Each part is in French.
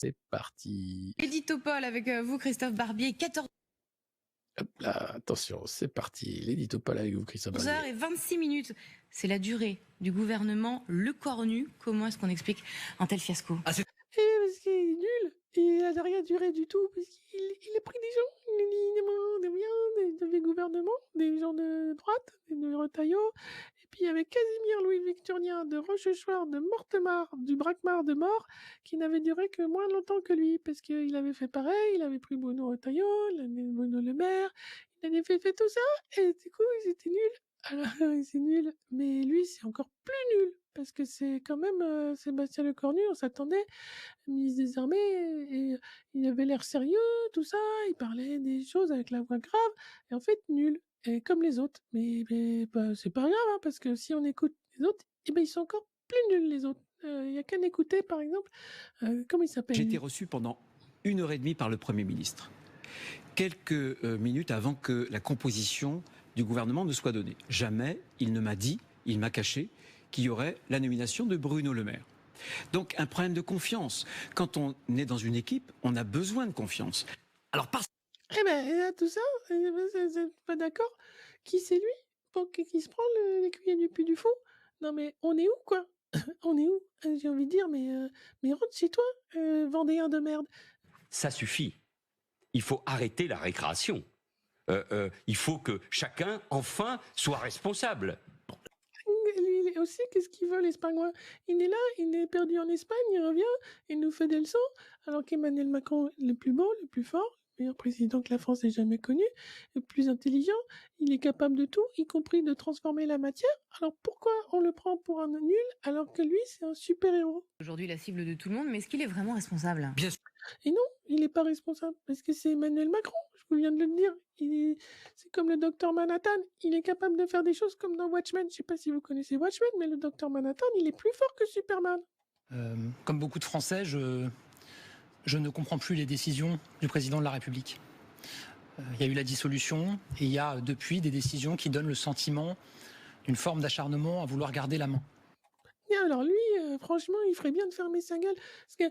C'est parti. L'éditopole avec vous, Christophe Barbier, 14 Hop là, attention, c'est parti. L'éditopole avec vous, Christophe Barbier. heures et 26 minutes. C'est la durée du gouvernement Le Cornu. Comment est-ce qu'on explique un tel fiasco? Parce qu'il est nul, et il n'a rien duré du tout, parce qu'il a pris des gens, il demande des gouvernements, des gens de droite, de Retailleau, et puis avec Casimir Louis Victorien de Rochechouart, de Mortemart, du Braquemar de Mort, qui n'avait duré que moins longtemps que lui, parce qu'il avait fait pareil, il avait pris Bruno Retailleau, Bruno Le Maire, il avait fait tout ça, et du coup, ils étaient nuls. Alors, c'est nul, mais lui, c'est encore plus nul, parce que c'est quand même Sébastien Lecornu, on s'attendait, ministre des Armées, et il avait l'air sérieux, tout ça, il parlait des choses avec la voix grave, et en fait, nul, et comme les autres. Mais bah, c'est pas grave, hein, parce que si on écoute les autres, eh ben, ils sont encore plus nuls, les autres. Il y a qu'à écouter, par exemple, comment il s'appelle? J'ai été reçu pendant 1h30 par le Premier ministre, quelques minutes avant que la composition du gouvernement ne soit donnée. Jamais il ne m'a dit, il m'a caché, qu'il y aurait la nomination de Bruno Le Maire. Donc un problème de confiance. Quand on est dans une équipe, on a besoin de confiance. Alors parce Eh ben, tout ça, c'est pas d'accord. Qui c'est lui? Pour qui se prend l'écuyer du Puy du Fou? Non mais, on est où, quoi? On est où? J'ai envie de dire, mais rentre chez toi, Vendéen de merde. Ça suffit. Il faut arrêter la récréation. Il faut que chacun, enfin, soit responsable. Lui aussi, qu'est-ce qu'il veut, l'Espagnol? Il est là, il est perdu en Espagne, il revient, il nous fait des leçons, alors qu'Emmanuel Macron est le plus beau, le plus fort, le meilleur président que la France ait jamais connu, le plus intelligent, il est capable de tout, y compris de transformer la matière. Alors pourquoi on le prend pour un nul, alors que lui, c'est un super-héros? Aujourd'hui, la cible de tout le monde, mais est-ce qu'il est vraiment responsable? bien sûr, Et non, il n'est pas responsable, parce que c'est Emmanuel Macron, je vous viens de le dire. C'est comme le docteur Manhattan, il est capable de faire des choses comme dans Watchmen. Je sais pas si vous connaissez Watchmen, mais le docteur Manhattan, il est plus fort que Superman. Comme beaucoup de Français, je ne comprends plus les décisions du président de la République. Il y a eu la dissolution, et il y a depuis des décisions qui donnent le sentiment d'une forme d'acharnement à vouloir garder la main. Et alors lui, franchement, il ferait bien de fermer sa gueule, parce que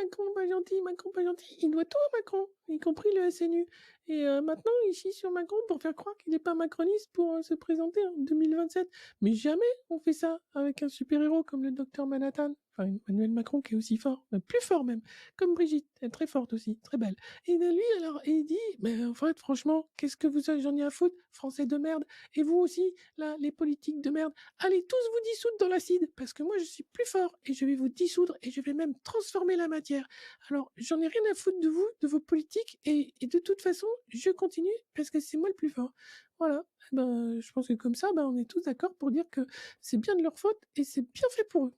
Macron pas gentil, Macron pas gentil, il doit tout à Macron, y compris le SNU. Et maintenant, il chie sur Macron pour faire croire qu'il n'est pas macroniste pour se présenter en 2027. Mais jamais on fait ça avec un super-héros comme le docteur Manhattan. Enfin, Emmanuel Macron qui est aussi fort, plus fort même, comme Brigitte, elle est très forte aussi, très belle. Et de lui, alors, il dit, mais en fait, franchement, qu'est-ce que vous avez, j'en ai à foutre, Français de merde, et vous aussi, là, les politiques de merde, allez tous vous dissoudre dans l'acide, parce que moi, je suis plus fort, et je vais vous dissoudre, et je vais même transformer la matière. Alors, j'en ai rien à foutre de vous, de vos politiques, et de toute façon, je continue, parce que c'est moi le plus fort. Voilà. Ben, je pense que comme ça, ben, on est tous d'accord pour dire que c'est bien de leur faute, et c'est bien fait pour eux.